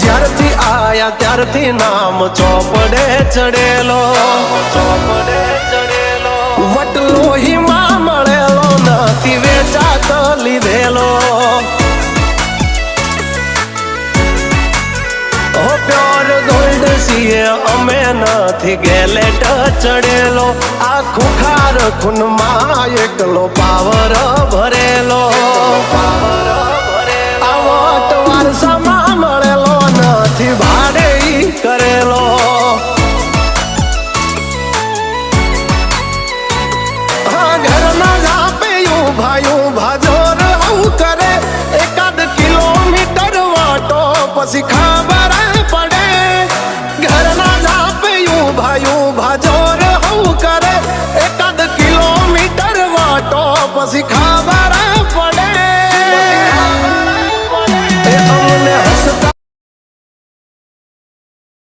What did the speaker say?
જ્યારથી આયા ત્યારથી નામ ચોપડે ચડેલો, વટલો હિમા મળેલો નથી વેચાત લીધેલો. ઓ પ્યોર ગોલ્ડ છીએ અમે નથી ગેલેટ ચડેલો. આ ખુખાર ખૂનમાં એકલો પાવર ભરેલો. આ વટ વારસામાં મળેલો નથી ભાડે ઈ કરેલો. હા ઘરના જાપે ઊભા જોર આવું કરે. એકાદ કિલોમીટર વાટો પછી ખબર પડે. ઘરના જાપે ઊભા જોર આવું કરે. એકાદ કિલોમીટર વાટો પછી